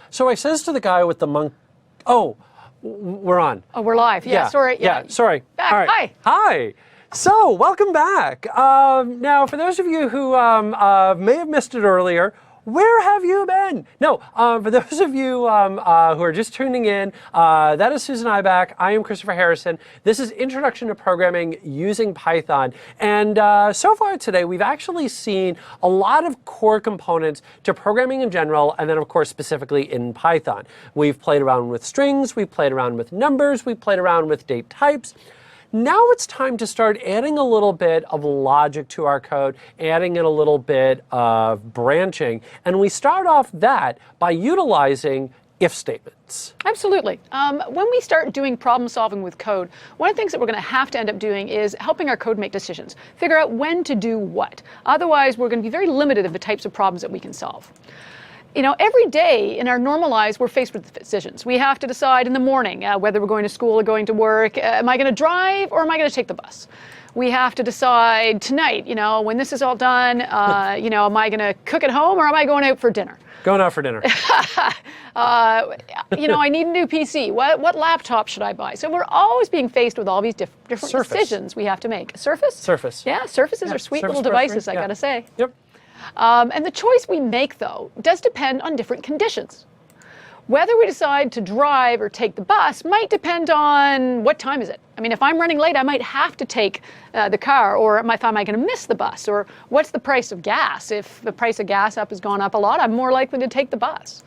So I says to the guy with the monk, oh, we're on. Oh, we're live. Yeah, sorry. Yeah, sorry. Back. All right. Hi. So, welcome back. Now, for those of you who may have missed it earlier, where have you been? No, for those of you who are just tuning in, that is Susan Ibach. I am Christopher Harrison. This is Introduction to Programming Using Python. And so far today, we've actually seen a lot of core components to programming in general, and then, of course, specifically in Python. We've played around with strings. We've played around with numbers. We've played around with date types. Now it's time to start adding a little bit of logic to our code, adding in a little bit of branching, and we start off that by utilizing if statements. Absolutely. When we start doing problem solving with code, one of the things that we're going to have to end up doing is helping our code make decisions, figure out when to do what. Otherwise, we're going to be very limited of the types of problems that we can solve. You know, every day in our normal lives, we're faced with decisions. We have to decide in the morning whether we're going to school or going to work. Am I going to drive or am I going to take the bus? We have to decide tonight, you know, when this is all done, you know, am I going to cook at home or am I going out for dinner? Going out for dinner. You know, I need a new PC. What laptop should I buy? So we're always being faced with all these different decisions we have to make. Surface? Surface. Yeah, Surfaces are sweet little devices, I got to say. Yep. And the choice we make, though, does depend on different conditions. Whether we decide to drive or take the bus might depend on what time is it. I mean, if I'm running late, I might have to take the car, or am I going to miss the bus? Or what's the price of gas? If the price of gas has gone up a lot, I'm more likely to take the bus.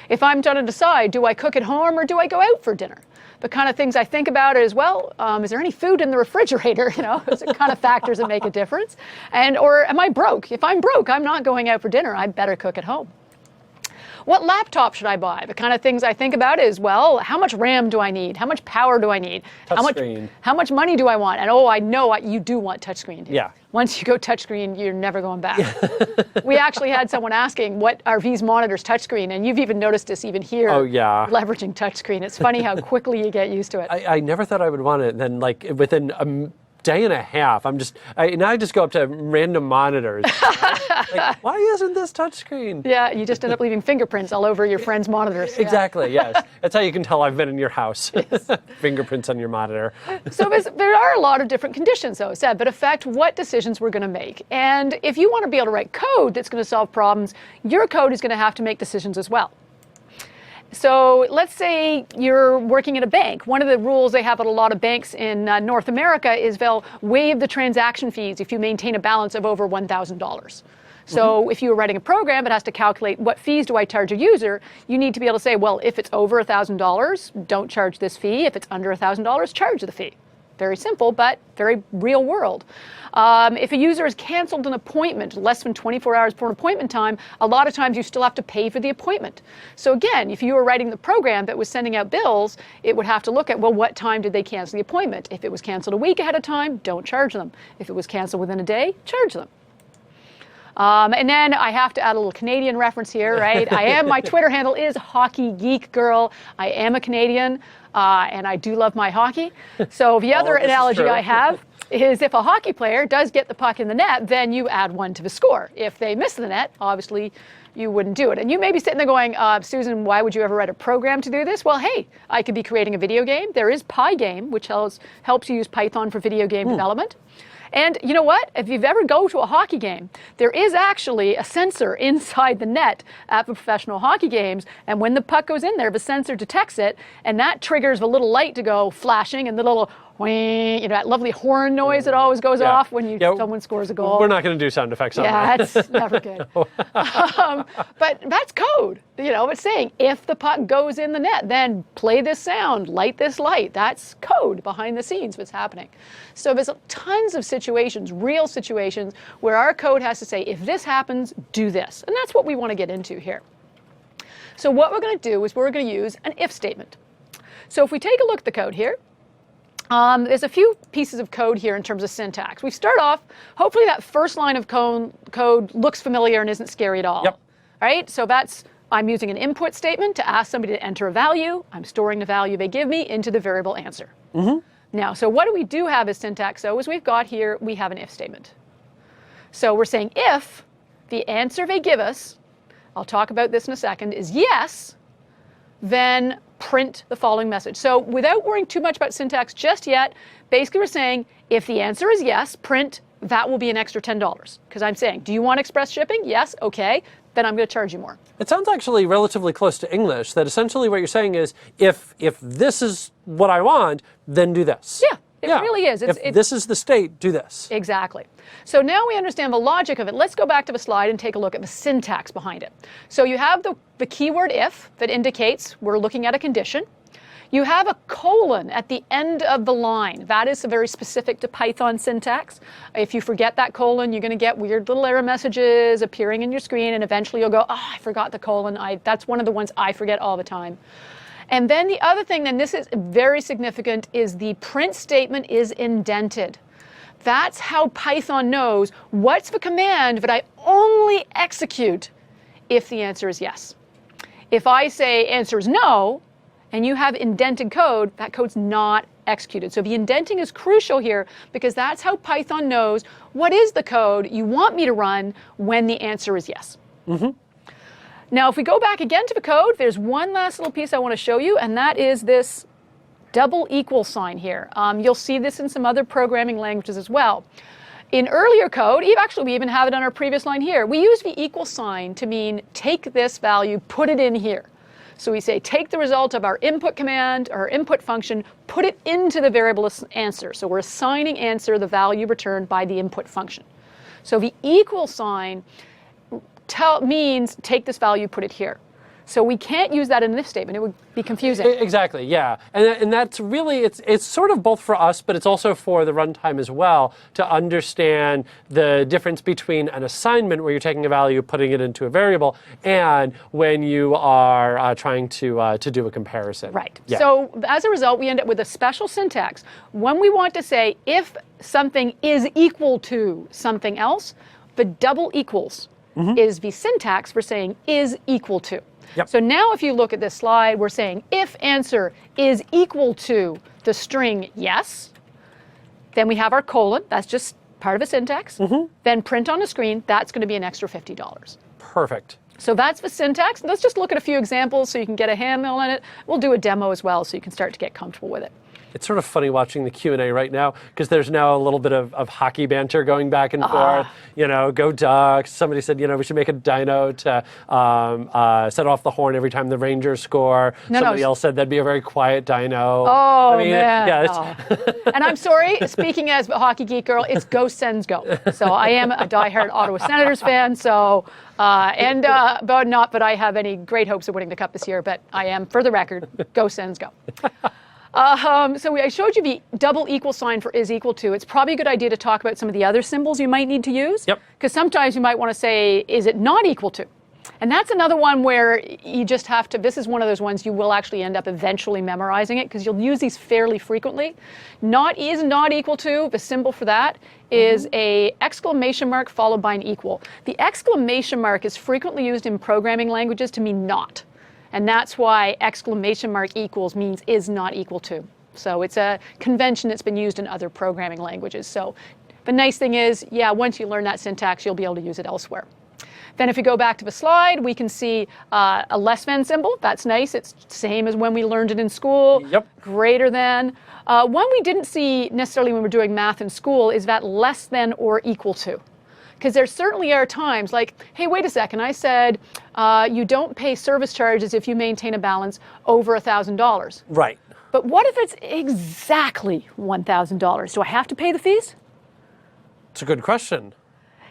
If I'm trying to decide, do I cook at home or do I go out for dinner? The kind of things I think about is, well, is there any food in the refrigerator? You know, those are kind of factors that make a difference. Or am I broke? If I'm broke, I'm not going out for dinner. I better cook at home. What laptop should I buy? The kind of things I think about is, well, how much RAM do I need? How much power do I need? How much money do I want? And oh, I know you do want touchscreen. Yeah. Once you go touchscreen, you're never going back. We actually had someone asking what are V's monitors touchscreen, and you've even noticed this even here. Oh, yeah. Leveraging touchscreen. It's funny how quickly you get used to it. I never thought I would want it, and then like within a day and a half, now I just go up to random monitors. Like, why isn't this touchscreen? Yeah, you just end up leaving fingerprints all over your friends' monitors. Exactly, yes. That's how you can tell I've been in your house. Yes. Fingerprints on your monitor. So there are a lot of different conditions, though, that affect what decisions we're going to make. And if you want to be able to write code that's going to solve problems, your code is going to have to make decisions as well. So let's say you're working at a bank. One of the rules they have at a lot of banks in North America is they'll waive the transaction fees if you maintain a balance of over $1,000. So if you're writing a program that has to calculate what fees do I charge a user, you need to be able to say, well, if it's over $1,000, don't charge this fee. If it's under $1,000, charge the fee. Very simple, but very real world. If a user has canceled an appointment less than 24 hours before an appointment time, a lot of times you still have to pay for the appointment. So again, if you were writing the program that was sending out bills, it would have to look at, well, what time did they cancel the appointment? If it was canceled a week ahead of time, don't charge them. If it was canceled within a day, charge them. And then I have to add a little Canadian reference here, right? My Twitter handle is Hockey Geek Girl. I am a Canadian, and I do love my hockey. So the other analogy I have is if a hockey player does get the puck in the net, then you add 1 to the score. If they miss the net, obviously you wouldn't do it. And you may be sitting there going, Susan, why would you ever write a program to do this? Well, hey, I could be creating a video game. There is Pygame, which helps you use Python for video game development. And you know what? If you've ever go to a hockey game, there is actually a sensor inside the net at the professional hockey games. And when the puck goes in there, the sensor detects it, and that triggers the little light to go flashing and the little whee, you know, that lovely horn noise that always goes off when someone scores a goal. We're not going to do sound effects on that. Yeah, that's never good. But that's code. You know, it's saying if the puck goes in the net, then play this sound, light this light. That's code behind the scenes what's happening. So there's tons of situations, real situations, where our code has to say, if this happens, do this. And that's what we want to get into here. So what we're going to do is we're going to use an if statement. So if we take a look at the code here, there's a few pieces of code here in terms of syntax. We start off, hopefully that first line of code looks familiar and isn't scary at all. Yep. All right, so I'm using an input statement to ask somebody to enter a value. I'm storing the value they give me into the variable answer. Now, so what do we do have as syntax, though, is we've got here, we have an if statement. So we're saying if the answer they give us, I'll talk about this in a second, is yes, then print the following message. So without worrying too much about syntax just yet, basically we're saying if the answer is yes, print, that will be an extra $10. Because I'm saying, do you want express shipping? Yes, okay, then I'm going to charge you more. It sounds actually relatively close to English, that essentially what you're saying is, if this is what I want, then do this. Yeah, it really is. If this is the state, do this. Exactly. So now we understand the logic of it. Let's go back to the slide and take a look at the syntax behind it. So you have the keyword if that indicates we're looking at a condition. You have a colon at the end of the line. That is very specific to Python syntax. If you forget that colon, you're going to get weird little error messages appearing in your screen, and eventually you'll go, oh, I forgot the colon. That's one of the ones I forget all the time. And then the other thing, and this is very significant, is the print statement is indented. That's how Python knows what's the command that I only execute if the answer is yes. If I say answer is no, and you have indented code, that code's not executed. So the indenting is crucial here because that's how Python knows what is the code you want me to run when the answer is yes. Mm-hmm. Now, if we go back again to the code, there's one last little piece I want to show you, and that is this double equal sign here. You'll see this in some other programming languages as well. In earlier code, we even have it on our previous line here, we use the equal sign to mean take this value, put it in here. So we say take the result of our input command, our input function, put it into the variable answer. So we're assigning answer the value returned by the input function. So the equal sign means take this value, put it here. So we can't use that in an if statement. It would be confusing. Exactly, yeah. And that's really, it's sort of both for us, but it's also for the runtime as well, to understand the difference between an assignment where you're taking a value, putting it into a variable, and when you are trying to do a comparison. Right. Yeah. So as a result, we end up with a special syntax. When we want to say if something is equal to something else, the double equals is the syntax for saying is equal to. Yep. So now if you look at this slide, we're saying if answer is equal to the string yes, then we have our colon, that's just part of a syntax, then print on the screen, that's going to be an extra $50. Perfect. So that's the syntax. Let's just look at a few examples so you can get a handle on it. We'll do a demo as well so you can start to get comfortable with it. It's sort of funny watching the Q&A right now because there's now a little bit of hockey banter going back and forth. You know, go Ducks. Somebody said, you know, we should make a dyno to set off the horn every time the Rangers score. Somebody else said that'd be a very quiet dyno. Oh, I mean, man. Yeah, And I'm sorry, speaking as a hockey geek girl, it's go Sens go. So I am a diehard Ottawa Senators fan. So, but not that I have any great hopes of winning the cup this year, but I am, for the record, go Sens go. So I showed you the double equal sign for is equal to. It's probably a good idea to talk about some of the other symbols you might need to use. Yep. Because sometimes you might want to say, is it not equal to? And that's another one where you just have to, this is one of those ones you will actually end up eventually memorizing it because you'll use these fairly frequently. Not is not equal to, the symbol for that is a exclamation mark followed by an equal. The exclamation mark is frequently used in programming languages to mean not. And that's why exclamation mark equals means is not equal to. So it's a convention that's been used in other programming languages. So the nice thing is, yeah, once you learn that syntax, you'll be able to use it elsewhere. Then if you go back to the slide, we can see a less than symbol. That's nice. It's the same as when we learned it in school. Yep. Greater than. One we didn't see necessarily when we were doing math in school is that less than or equal to. Because there certainly are times like, hey, wait a second, I said you don't pay service charges if you maintain a balance over $1,000. Right. But what if it's exactly $1,000? Do I have to pay the fees? It's a good question.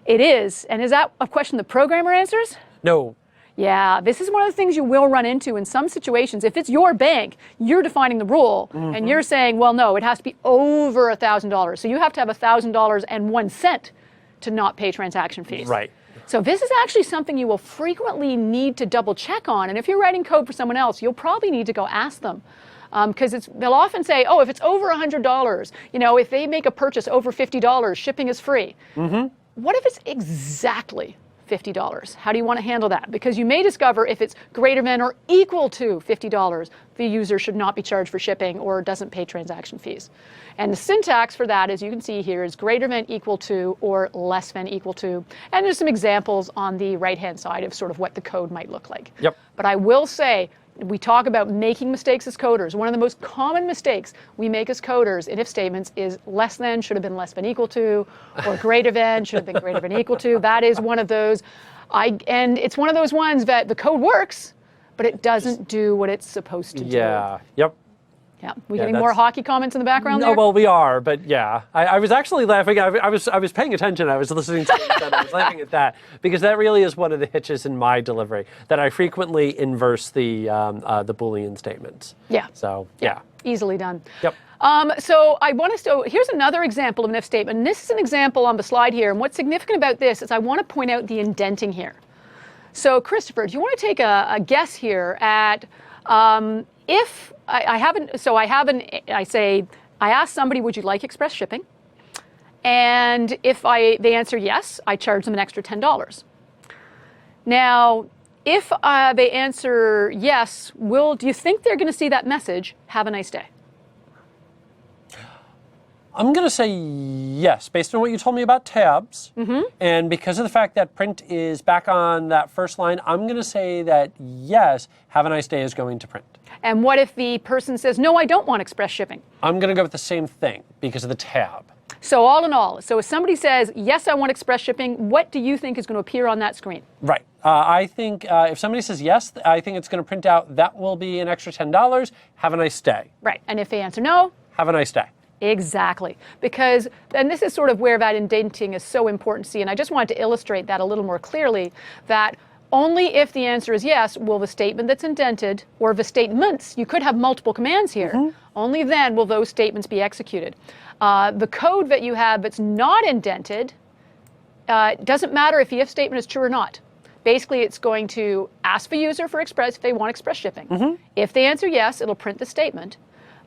It is. And is that a question the programmer answers? No. Yeah, this is one of the things you will run into in some situations. If it's your bank, you're defining the rule, and you're saying, well, no, it has to be over $1,000. So you have to have $1,000.01 to not pay transaction fees. Right. So this is actually something you will frequently need to double check on. And if you're writing code for someone else, you'll probably need to go ask them. Because they'll often say, oh, if it's over $100, you know, if they make a purchase over $50, shipping is free. What if it's exactly $50. How do you want to handle that? Because you may discover if it's greater than or equal to $50, the user should not be charged for shipping or doesn't pay transaction fees. And the syntax for that, as you can see here, is greater than equal to or less than equal to. And there's some examples on the right-hand side of sort of what the code might look like. Yep. But I will say, we talk about making mistakes as coders. One of the most common mistakes we make as coders in if statements is less than should have been less than equal to, or greater than should have been greater than equal to. That is one of those. And it's one of those ones that the code works, but it doesn't do what it's supposed to do. Yeah. Yep. Yeah. We getting more hockey comments in the background No, there? well, we are, but yeah. I was actually laughing. I was paying attention. I was listening to what you said. I was laughing at that because that really is one of the hitches in my delivery, that I frequently inverse the Boolean statements. Yeah. So, yeah. Easily done. Yep. So here's another example of an if statement. And this is an example on the slide here. And what's significant about this is I want to point out the indenting here. So Christopher, do you want to take a guess here at if I ask somebody, would you like express shipping? And if they answer yes, I charge them an extra $10. Now, if they answer yes, do you think they're going to see that message, have a nice day? I'm going to say yes, based on what you told me about tabs. And because of the fact that print is back on that first line, I'm going to say that yes, have a nice day is going to print. And what if the person says, no, I don't want express shipping? I'm going to go with the same thing because of the tab. So all in all, so if somebody says, yes, I want express shipping, what do you think is going to appear on that screen? Right. I think if somebody says yes, I think it's going to print out, that will be an extra $10. Have a nice day. Right. And if they answer no? Have a nice day. Exactly. Because, and this is sort of where that indenting is so important to see, and I just wanted to illustrate that a little more clearly, that only if the answer is yes will the statement that's indented, or the statements, you could have multiple commands here, only then will those statements be executed. The code that you have that's not indented, doesn't matter if the if statement is true or not. Basically, it's going to ask the user for if they want express shipping. If they answer yes, it'll print the statement.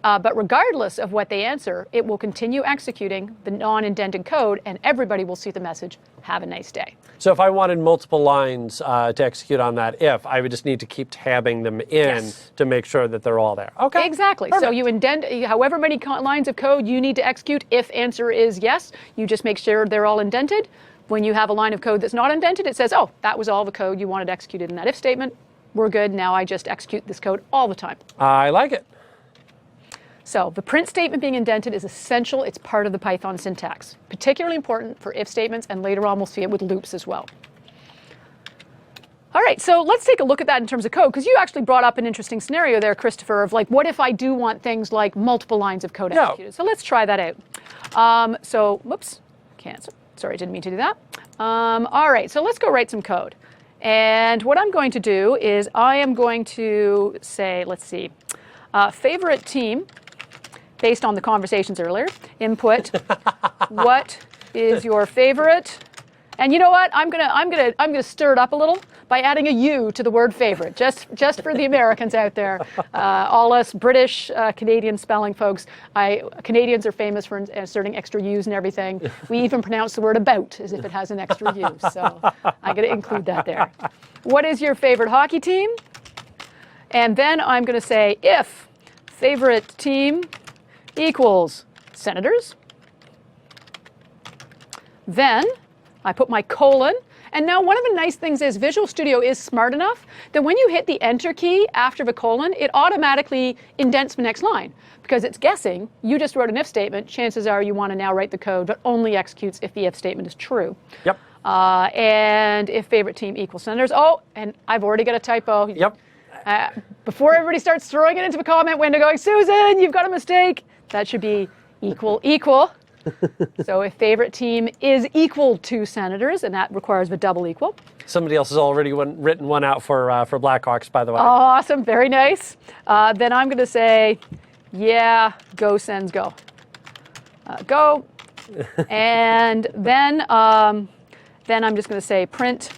But regardless of what they answer, it will continue executing the non-indented code, and everybody will see the message, have a nice day. So if I wanted multiple lines to execute on that if, I would just need to keep tabbing them in to make sure that they're all there. Okay. Exactly. Perfect. So you indent however many lines of code you need to execute. If answer is yes, you just make sure they're all indented. When you have a line of code that's not indented, it says, oh, that was all the code you wanted executed in that if statement. We're good. Now I just execute this code all the time. I like it. So the print statement being indented is essential. It's part of the Python syntax. Particularly important for if statements, and later on we'll see it with loops as well. All right, so let's take a look at that in terms of code, because you actually brought up an interesting scenario there, Christopher, of like, what if I do want things like multiple lines of code executed? So let's try that out. Whoops, cancel. Sorry, didn't mean to do that. All right, so let's go write some code. And what I'm going to do is I am going to say, let's see, favorite team, based on the conversations earlier, input, what is your favorite? And you know what? I'm gonna stir it up a little by adding a U to the word favorite, just for the Americans out there. All us British, Canadian spelling folks, Canadians are famous for inserting extra U's and everything. We even pronounce the word about as if it has an extra U. So I'm gonna include that there. What is your favorite hockey team? And then I'm gonna say if favorite team equals Senators, then I put my colon. And now one of the nice things is Visual Studio is smart enough that when you hit the Enter key after the colon, it automatically indents the next line. Because it's guessing, you just wrote an if statement, chances are you want to now write the code, but only executes if the if statement is true. Yep. And if favorite team equals Senators, oh, and I've already got a typo. Yep. Before everybody starts throwing it into the comment window going, Susan, you've got a mistake, that should be equal. So if favorite team is equal to Senators, and that requires the double equal. Somebody else has already written one out for Blackhawks, by the way. Awesome, very nice. Then I'm going to say, yeah, go Sens go. Go. And then I'm just going to say print.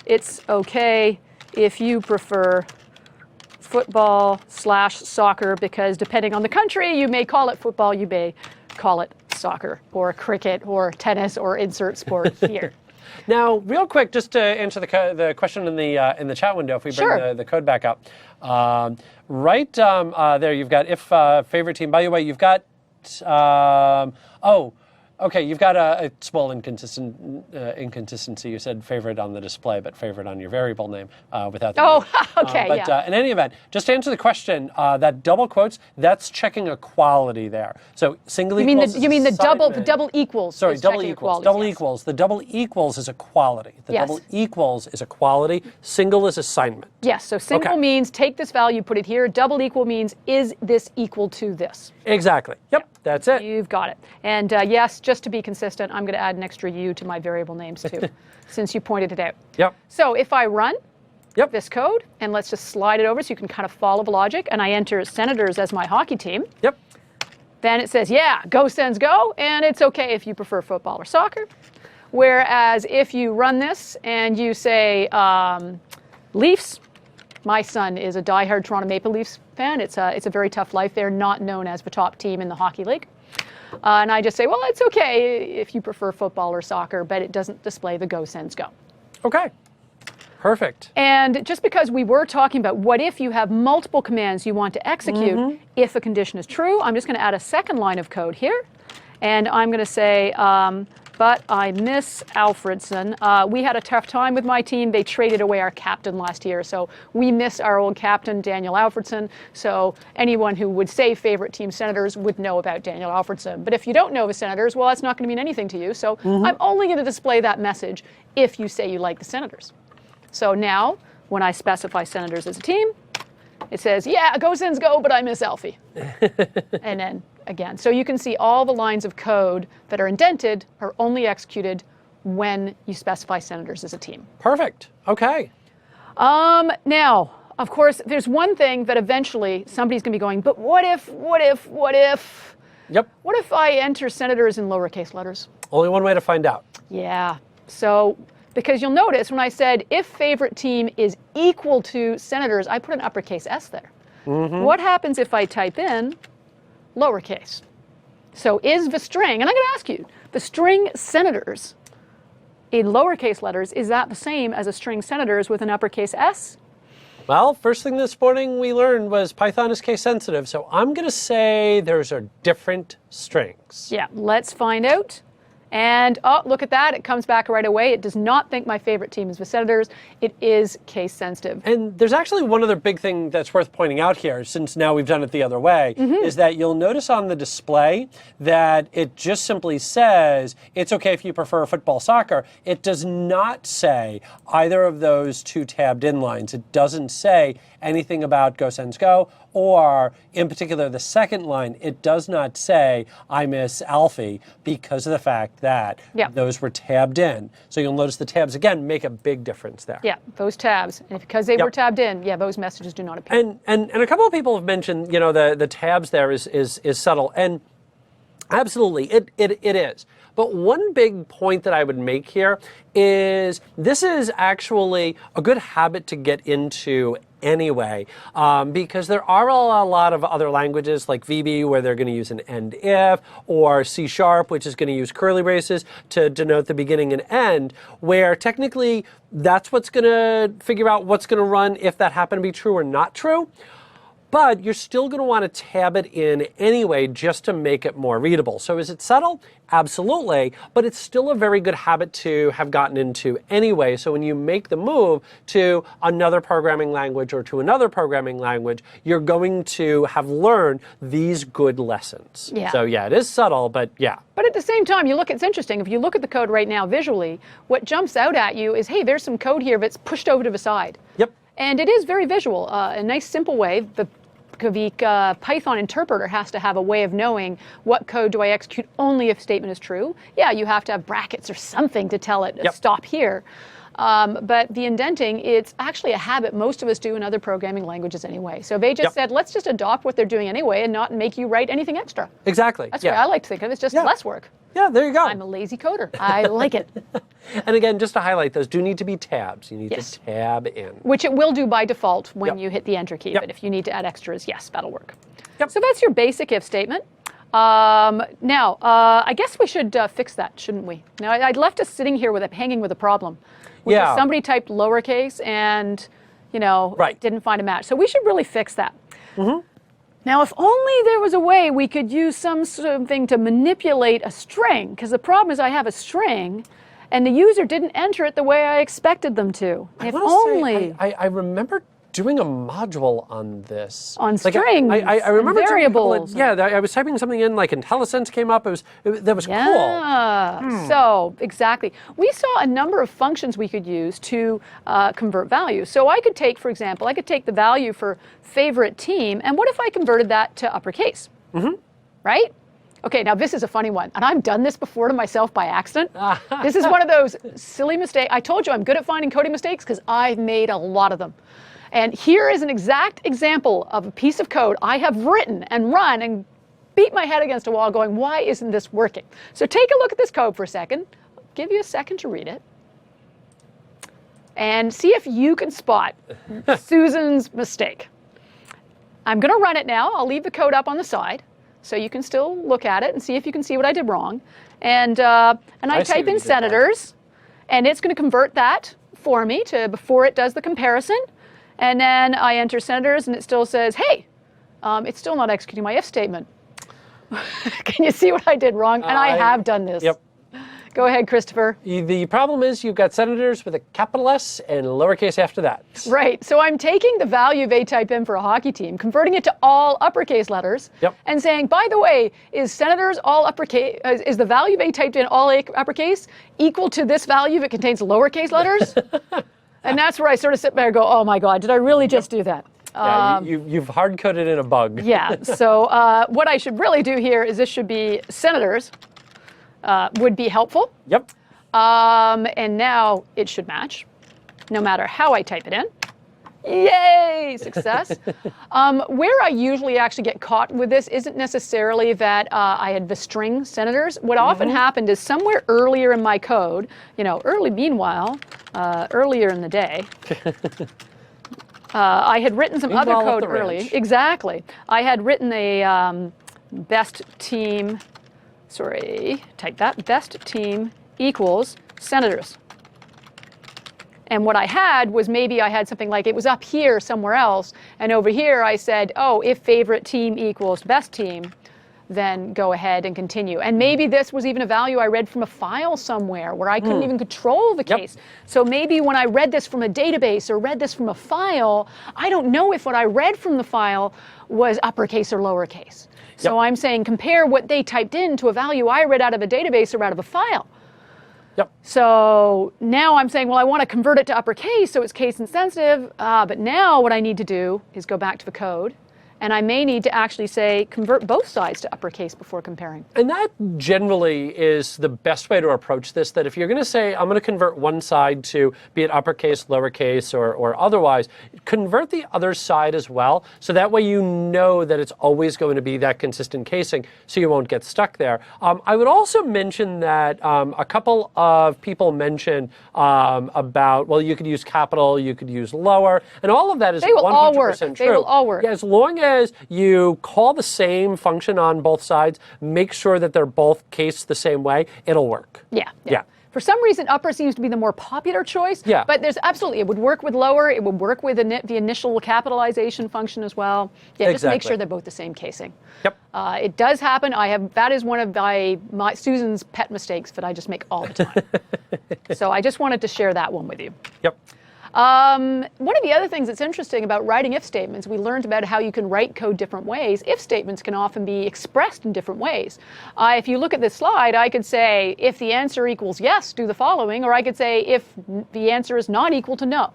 It's okay if you prefer football/soccer, because depending on the country, you may call it football, you may call it soccer or cricket or tennis or insert sport here. Now, real quick, just to answer the question in the chat window, if we bring Sure. the code back up, right there you've got if favorite team. By the way, you've got okay, you've got a small inconsistency. You said favorite on the display, but favorite on your variable name without the Oh, name. okay, But yeah. in any event, just to answer the question, that double quotes, that's checking a quality there. So single You mean equals. the is double assignment. equals? Sorry, is double checking equals. equalities, Double yes. equals. The double equals is a quality. The Yes. double equals is a quality. Single is assignment. Yes, so single Okay. means take this value, put it here. Double equal means is this equal to this? Exactly. Yep, that's it. You've got it. And yes, just to be consistent, I'm going to add an extra U to my variable names too, since you pointed it out. Yep. So if I run Yep. this code, and let's just slide it over so you can kind of follow the logic, and I enter Senators as my hockey team, Yep. then it says, yeah, go Sens go, and it's okay if you prefer football or soccer. Whereas if you run this and you say Leafs, my son is a diehard Toronto Maple Leafs fan. It's a very tough life. They're not known as the top team in the hockey league. And I just say, well, it's okay if you prefer football or soccer, but it doesn't display the go Sens go. Okay. Perfect. And just because we were talking about what if you have multiple commands you want to execute, if a condition is true, I'm just going to add a second line of code here. And I'm going to say, but I miss Alfredson. We had a tough time with my team. They traded away our captain last year. So we miss our old captain, Daniel Alfredson. So anyone who would say favorite team Senators would know about Daniel Alfredson. But if you don't know the Senators, well, that's not going to mean anything to you. So I'm only going to display that message if you say you like the Senators. So now, when I specify Senators as a team, it says, yeah, go Sens go, but I miss Alfie. And then again. So you can see all the lines of code that are indented are only executed when you specify Senators as a team. Perfect. Okay. Now, of course, there's one thing that eventually somebody's going to be going, but what if? Yep. What if I enter Senators in lowercase letters? Only one way to find out. Yeah. So, because you'll notice when I said if favorite team is equal to Senators, I put an uppercase S there. What happens if I type in lowercase? So is the string, and I'm going to ask you, the string Senators in lowercase letters, is that the same as a string Senators with an uppercase S? Well, first thing this morning we learned was Python is case sensitive, so I'm going to say those are different strings. Yeah, let's find out. And oh, look at that. It comes back right away. It does not think my favorite team is the Senators. It is case sensitive. And there's actually one other big thing that's worth pointing out here, since now we've done it the other way, is that you'll notice on the display that it just simply says, it's okay if you prefer football, soccer. It does not say either of those two tabbed in lines. It doesn't say anything about Go Sens Go, or in particular the second line, it does not say I miss Alfie because of the fact that those were tabbed in. So you'll notice the tabs again make a big difference there. Yeah, those tabs. And because they were tabbed in, yeah, those messages do not appear. And a couple of people have mentioned, you know, the tabs there is subtle, and absolutely it is. But one big point that I would make here is this is actually a good habit to get into anyway, because there are a lot of other languages like VB where they're going to use an end if, or C#, which is going to use curly braces to denote the beginning and end, where technically that's what's going to figure out what's going to run if that happened to be true or not true. But you're still going to want to tab it in anyway just to make it more readable. So is it subtle? Absolutely. But it's still a very good habit to have gotten into anyway. So when you make the move to another programming language or to another programming language, you're going to have learned these good lessons. Yeah. So yeah, it is subtle, but yeah. But at the same time, it's interesting. If you look at the code right now visually, what jumps out at you is, hey, there's some code here that's pushed over to the side. Yep. And it is very visual. A nice simple way. The Python interpreter has to have a way of knowing what code do I execute only if statement is true. Yeah, you have to have brackets or something to tell it stop here. But the indenting, it's actually a habit most of us do in other programming languages anyway. So they just said, let's just adopt what they're doing anyway and not make you write anything extra. Exactly. That's what I like to think of. It's just less work. Yeah, there you go. I'm a lazy coder. I like it. And again, just to highlight, those do need to be tabs. You need to tab in. Which it will do by default when you hit the enter key. But if you need to add extras, yes, that'll work. Yep. So that's your basic if statement. Now, I guess we should fix that, shouldn't we? Now, I'd left us sitting here hanging with a problem. Which is somebody typed lowercase and, didn't find a match. So we should really fix that. Now, if only there was a way we could use something to manipulate a string, because the problem is I have a string, and the user didn't enter it the way I expected them to. If only. I remember doing a module on this. On strings, I remember and variables. I was typing something in, like IntelliSense came up. That was cool. So, exactly. We saw a number of functions we could use to convert values. So I could take, for example, the value for favorite team, and what if I converted that to uppercase? Right? Okay, now this is a funny one, and I've done this before to myself by accident. This is one of those silly mistakes. I told you I'm good at finding coding mistakes because I've made a lot of them. And here is an exact example of a piece of code I have written and run and beat my head against a wall going, why isn't this working? So take a look at this code for a second. I'll give you a second to read it. And see if you can spot Susan's mistake. I'm going to run it now. I'll leave the code up on the side so you can still look at it and see if you can see what I did wrong. And I type in senators, and it's going to convert that for me to before it does the comparison. And then I enter senators, and it still says, hey, it's still not executing my if statement. Can you see what I did wrong? And I have done this. Yep. Go ahead, Christopher. The problem is you've got senators with a capital S and lowercase after that. Right. So I'm taking the value they type in for a hockey team, converting it to all uppercase letters, and saying, by the way, is senators all uppercase? Is the value they typed in all uppercase equal to this value that contains lowercase letters? And that's where I sort of sit there and go, oh my God, did I really just do that? Yeah, you've hard-coded in a bug. Yeah, so what I should really do here is this should be senators would be helpful. Yep. And now it should match, no matter how I type it in. Yay, success. Where I usually actually get caught with this isn't necessarily that I had the string senators. What often happened is somewhere earlier in my code, earlier in the day, I had written some other code early. Exactly. I had written a best team equals senators. And what I had was maybe I had something like it was up here somewhere else, and over here I said, oh, if favorite team equals best team, then go ahead and continue. And maybe this was even a value I read from a file somewhere where I couldn't even control the case. So maybe when I read this from a database or read this from a file, I don't know if what I read from the file was uppercase or lowercase. So I'm saying compare what they typed in to a value I read out of a database or out of a file. So now I'm saying, well, I want to convert it to uppercase so it's case insensitive, but now what I need to do is go back to the code, and I may need to actually say convert both sides to uppercase before comparing. And that generally is the best way to approach this, that if you're going to say, I'm going to convert one side to be it uppercase, lowercase, or otherwise, convert the other side as well, so that way you know that it's always going to be that consistent casing, so you won't get stuck there. I would also mention that a couple of people mentioned about, well, you could use capital, you could use lower, and all of that is 100% true. They will all work. Yeah, as long as you call the same function on both sides, make sure that they're both cased the same way, it'll work. Yeah. For some reason, upper seems to be the more popular choice. But there's absolutely, it would work with lower, it would work with the initial capitalization function as well. Yeah, just make sure they're both the same casing. It does happen. That is one of my Susan's pet mistakes that I just make all the time. So I just wanted to share that one with you. One of the other things that's interesting about writing if statements, we learned about how you can write code different ways. If statements can often be expressed in different ways. If you look at this slide, I could say, if the answer equals yes, do the following, or I could say, if the answer is not equal to no.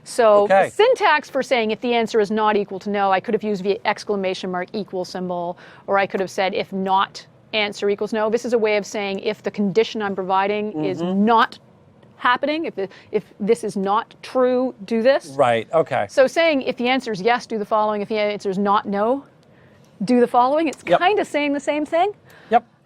So the syntax for saying if the answer is not equal to no, I could have used the exclamation mark equal symbol, or I could have said if not answer equals no. This is a way of saying if the condition I'm providing is not happening, if this is not true, do this. Right, okay. So saying if the answer is yes, do the following. If the answer is not no, do the following. It's kind of saying the same thing.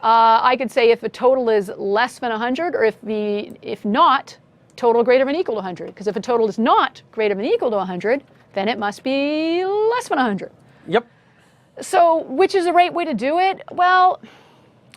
I could say if the total is less than 100, or if not, total greater than or equal to 100. Because if a total is not greater than or equal to 100, then it must be less than 100. So, which is the right way to do it? Well,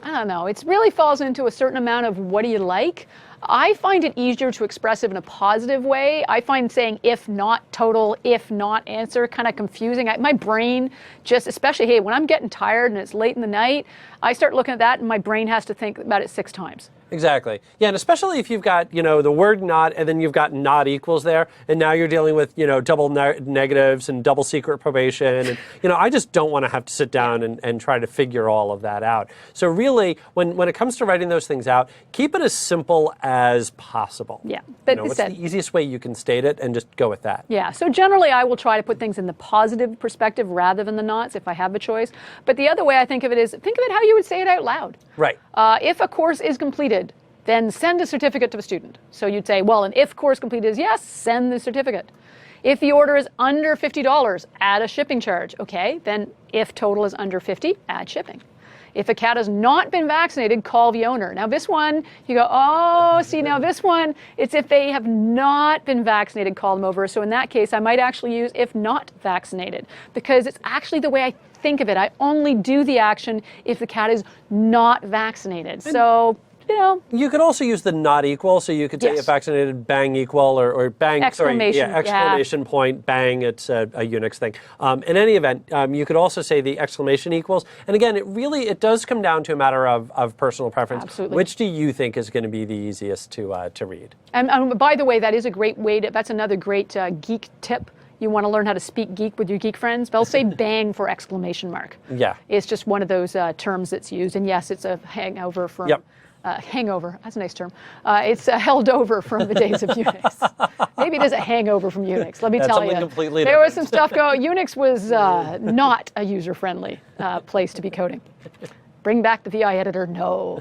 I don't know. It really falls into a certain amount of what do you like. I find it easier to express it in a positive way. I find saying if not total, if not answer kind of confusing. My brain just, especially, hey, when I'm getting tired and it's late in the night, I start looking at that and my brain has to think about it 6 times. Exactly. Yeah, and especially if you've got, the word not, and then you've got not equals there, and now you're dealing with, double negatives and double secret probation, and, I just don't want to have to sit down and try to figure all of that out. So really, when it comes to writing those things out, keep it as simple as possible. Yeah. But what's the easiest way you can state it, and just go with that. Yeah, so generally I will try to put things in the positive perspective rather than the nots if I have a choice. But the other way I think of it is, think of it how you would say it out loud. Right. If a course is completed, then send a certificate to the student. So you'd say, well, an if course completed is yes, send the certificate. If the order is under $50, add a shipping charge. Okay, then if total is under 50, add shipping. If a cat has not been vaccinated, call the owner. Now this one, you go, oh, see, now this one, it's if they have not been vaccinated, call them over. So in that case, I might actually use if not vaccinated, because it's actually the way I think of it. I only do the action if the cat is not vaccinated. So, You could also use the not equal, so you could say Yes. if vaccinated, bang equal, or bang, Exclamation, exclamation point, bang, it's a Unix thing. In any event, you could also say the exclamation equals. And again, it does come down to a matter of personal preference. Absolutely. Which do you think is going to be the easiest to read? And by the way, that is a great way that's another great geek tip. You want to learn how to speak geek with your geek friends? They'll say bang for exclamation mark. Yeah. It's just one of those terms that's used. And yes, it's a hangover from... Yep. Hangover, that's a nice term. It's held over from the days of Unix. Maybe it is a hangover from Unix, let me That's tell you. something completely There was different. some stuff going, Unix was not a user-friendly place to be coding. Bring back the VI editor, no.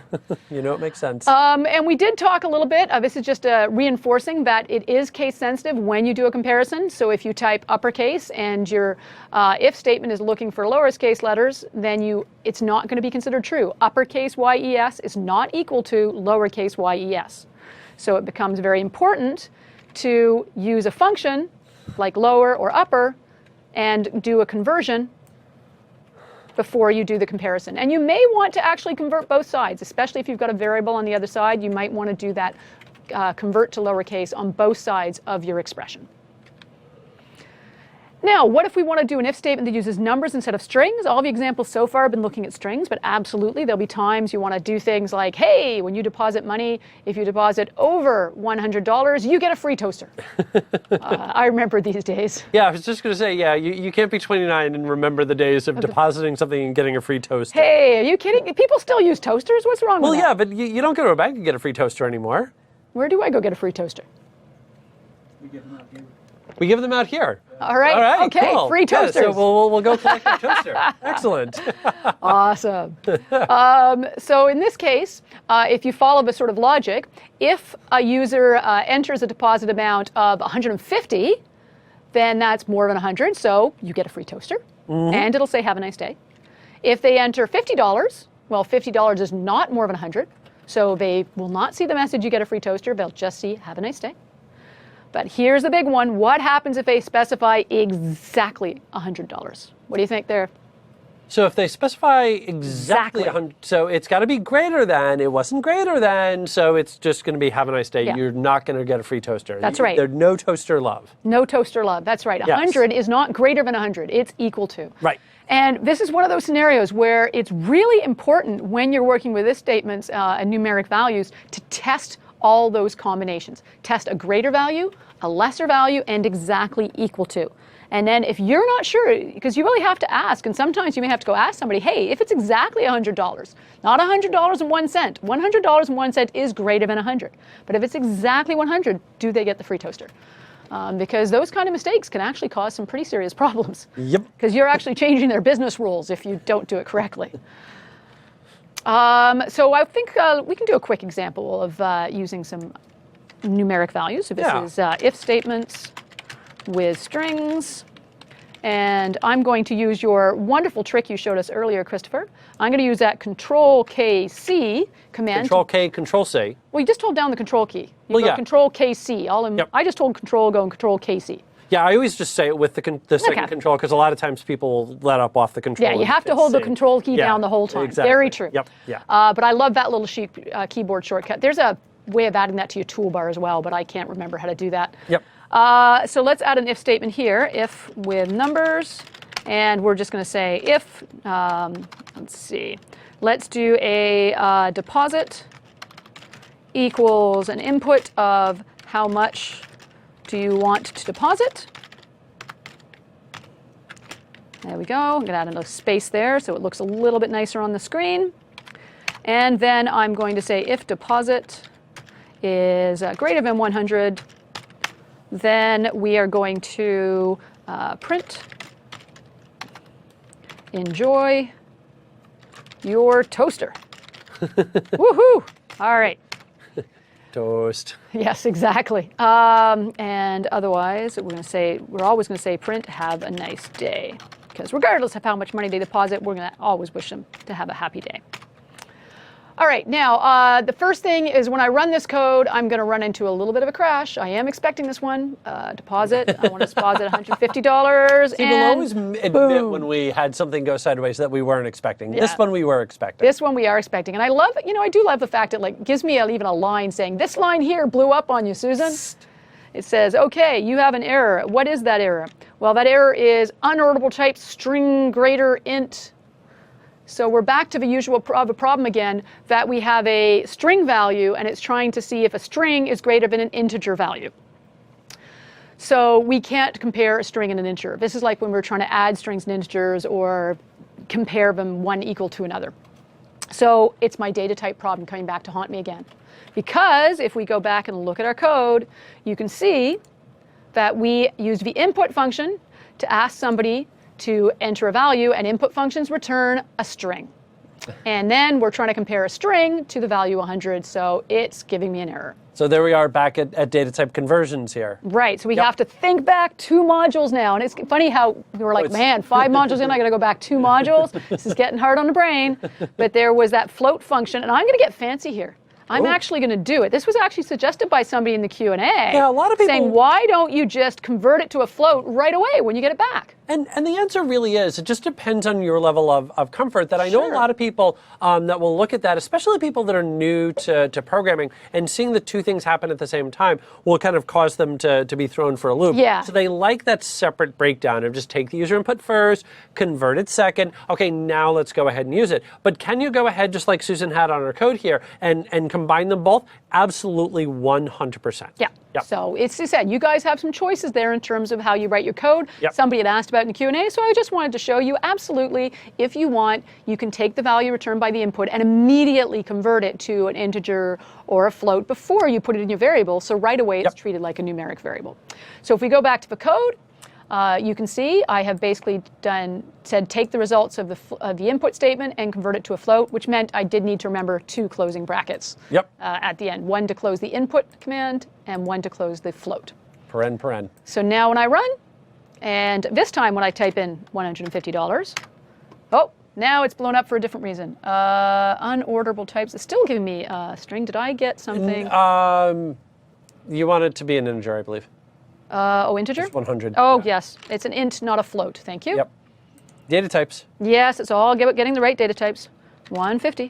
It makes sense. And we did talk a little bit, this is just reinforcing that it is case sensitive when you do a comparison. So if you type uppercase and your if statement is looking for lowercase letters, then it's not going to be considered true. Uppercase YES is not equal to lowercase YES. So it becomes very important to use a function like lower or upper and do a conversion before you do the comparison. And you may want to actually convert both sides, especially if you've got a variable on the other side. You might want to do that convert to lowercase on both sides of your expression. Now, what if we want to do an if statement that uses numbers instead of strings? All the examples so far have been looking at strings, but absolutely there'll be times you want to do things like, hey, when you deposit money, if you deposit over $100, you get a free toaster. I remember these days. Yeah, I was just going to say, you can't be 29 and remember the days of depositing something and getting a free toaster. Hey, are you kidding? People still use toasters? What's wrong with that? Well, yeah, but you don't go to a bank and get a free toaster anymore. Where do I go get a free toaster? We give them out here. All right. Okay. Cool. Free toasters. Yeah, so we'll go collect a toaster. Excellent. Awesome. So in this case, if you follow the sort of logic, if a user enters a deposit amount of 150, then that's more than 100, so you get a free toaster, and it'll say have a nice day. If they enter $50, well, $50 is not more than 100, so they will not see the message you get a free toaster. They'll just see have a nice day. But here's the big one. What happens if they specify exactly $100? What do you think there? So if they specify exactly 100, so it's got to be greater than, it wasn't greater than, so it's just going to be have a nice day. Yeah. You're not going to get a free toaster. That's right. There's no toaster love. No toaster love. That's right. 100 is not greater than 100. It's equal to. Right. And this is one of those scenarios where it's really important when you're working with if statements and numeric values to test all those combinations. Test a greater value, a lesser value, and exactly equal to. And then if you're not sure, because you really have to ask, and sometimes you may have to go ask somebody, hey, if it's exactly $100, not $100.01, $100.01 is greater than 100. But if it's exactly 100, do they get the free toaster? Because those kind of mistakes can actually cause some pretty serious problems. Yep. Because you're actually changing their business rules if you don't do it correctly. So I think we can do a quick example of using some numeric values. So this is if statements with strings. And I'm going to use your wonderful trick you showed us earlier, Christopher. I'm going to use that Control-K-C command. Control-K, Control-C. Well, you just hold down the Control key. You Well, go yeah. Control-K-C. Yep. I just told Control, go and Control-K-C. Yeah, I always just say it with the second Okay. control because a lot of times people let up off the control. Yeah, you and have to hit hold the save. control key Yeah, down the whole time. exactly. Very true. Yep. Yeah. But I love that little keyboard shortcut. There's a way of adding that to your toolbar as well, but I can't remember how to do that. Yep. So let's add an if statement here. If with numbers, and we're just going to say if. Let's see. Let's do a deposit equals an input of how much do you want to deposit. There we go. I'm going to add another space there so it looks a little bit nicer on the screen. And then I'm going to say if deposit is greater than 100, then we are going to print enjoy your toaster. Woohoo! All right. Toast. Yes, exactly. And otherwise, we're always going to say print have a nice day. Because regardless of how much money they deposit, we're going to always wish them to have a happy day. All right, now the first thing is when I run this code, I'm going to run into a little bit of a crash. I am expecting this one. Deposit, I want to deposit $150. See, we'll always admit when we had something go sideways that we weren't expecting. This Yeah. one we were expecting. This one we are expecting. And I love, I do love the fact it gives me even a line saying, this line here blew up on you, Susan. It says, okay, you have an error. What is that error? Well, that error is unorderable type string greater int. So we're back to the usual problem again, that we have a string value and it's trying to see if a string is greater than an integer value. So we can't compare a string and an integer. This is like when we're trying to add strings and integers or compare them one equal to another. So it's my data type problem coming back to haunt me again. Because if we go back and look at our code, you can see that we use the input function to ask somebody to enter a value, and input functions return a string. And then we're trying to compare a string to the value 100, so it's giving me an error. So there we are back at data type conversions here. Right, so we have to think back 2 modules now. And it's funny how we were like, man, 5 modules in, I gotta go back 2 modules. This is getting hard on the brain. But there was that float function, and I'm gonna get fancy here. I'm actually going to do it. This was actually suggested by somebody in the Q&A. Yeah, a lot of people saying, why don't you just convert it to a float right away when you get it back? And the answer really is, it just depends on your level of comfort. That I know a lot of people that will look at that, especially people that are new to programming, and seeing the two things happen at the same time will kind of cause them to be thrown for a loop. Yeah. So they like that separate breakdown of just take the user input first, convert it second. Okay, now let's go ahead and use it. But can you go ahead, just like Susan had on her code here, and combine them both? Absolutely 100%. Yeah. Yep. So it's just said, you guys have some choices there in terms of how you write your code. Yep. Somebody had asked about in the Q&A, so I just wanted to show you, absolutely, if you want, you can take the value returned by the input and immediately convert it to an integer or a float before you put it in your variable. So right away, it's treated like a numeric variable. So if we go back to the code, you can see I have basically said take the results of the input statement and convert it to a float, which meant I did need to remember 2 closing brackets at the end. One to close the input command and one to close the float. Paren. So now when I run, and this time when I type in $150, oh, now it's blown up for a different reason. Unorderable types. It's still giving me a string. Did I get something? You want it to be an integer, I believe. Integer? Just 100. Oh, yes. It's an int, not a float. Thank you. Yep. Data types. Yes, it's all getting the right data types. 150.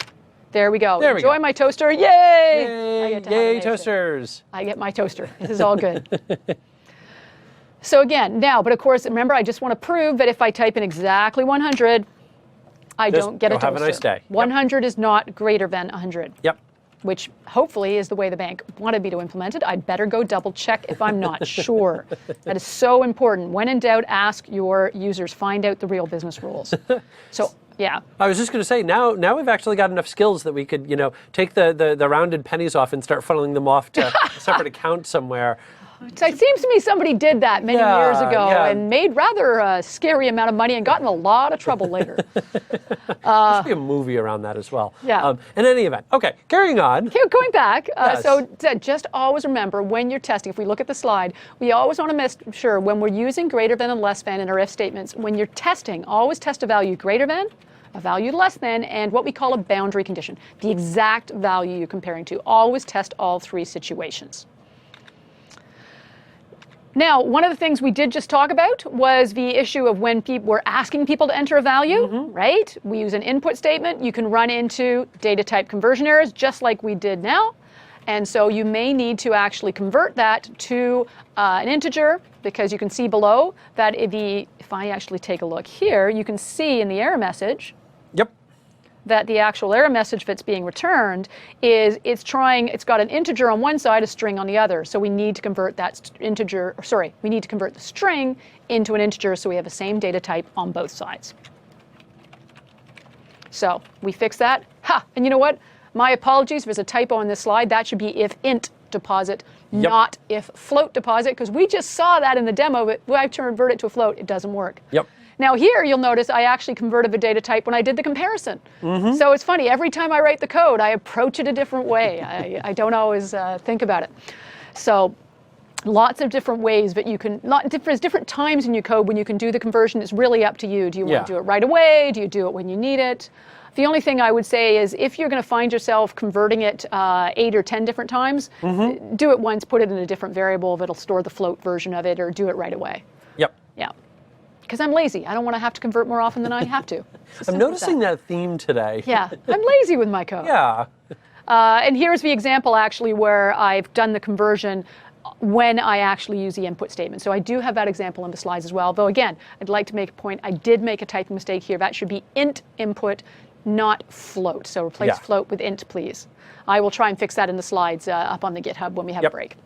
There we go. There we Enjoy go. my toaster. Yay! I get to have a Yay, nice day. toasters. I get my toaster. This is all good. So again, but of course, remember, I just want to prove that if I type in exactly 100, I Just don't get a go toaster. have a nice day. Yep. 100 is not greater than 100. Yep. Which hopefully is the way the bank wanted me to implement it. I'd better go double check if I'm not sure. That is so important. When in doubt, ask your users. Find out the real business rules. So, yeah. I was just going to say, now we've actually got enough skills that we could, take the rounded pennies off and start funneling them off to a separate account somewhere. So it seems to me somebody did that many years ago and made rather a scary amount of money and got in a lot of trouble later. There should be a movie around that as well. Yeah. In any event. Okay, carrying on. Going back, Yes. so just always remember when you're testing, if we look at the slide, we always want to make sure when we're using greater than and less than in our if statements, when you're testing, always test a value greater than, a value less than, and what we call a boundary condition, the exact value you're comparing to. Always test all 3 situations. Now, one of the things we did just talk about was the issue of when we're asking people to enter a value, right? We use an input statement. You can run into data type conversion errors just like we did now. And so you may need to actually convert that to an integer, because you can see below that if I actually take a look here, you can see in the error message Yep. that the actual error message that's being returned is it's got an integer on one side, a string on the other. So we need to convert that integer, we need to convert the string into an integer so we have the same data type on both sides. So we fix that. And you know what? My apologies, there's a typo on this slide. That should be if int deposit, not if float deposit, because we just saw that in the demo, but when I convert it to a float, it doesn't work. Yep. Now here, you'll notice I actually converted the data type when I did the comparison. So it's funny, every time I write the code, I approach it a different way. I don't always think about it. So lots of different ways that you can, there's different times in your code when you can do the conversion. It's really up to you. Do you want to do it right away? Do you do it when you need it? The only thing I would say is if you're going to find yourself converting it 8 or 10 different times, do it once, put it in a different variable that'll store the float version of it, or do it right away. Yep. Yeah. Because I'm lazy. I don't want to have to convert more often than I have to. I'm noticing that theme today. Yeah, I'm lazy with my code. Yeah. And here's the example actually where I've done the conversion when I actually use the input statement. So I do have that example in the slides as well. Though again, I'd like to make a point. I did make a typing mistake here. That should be int input, not float. So replace float with int, please. I will try and fix that in the slides up on the GitHub when we have a break.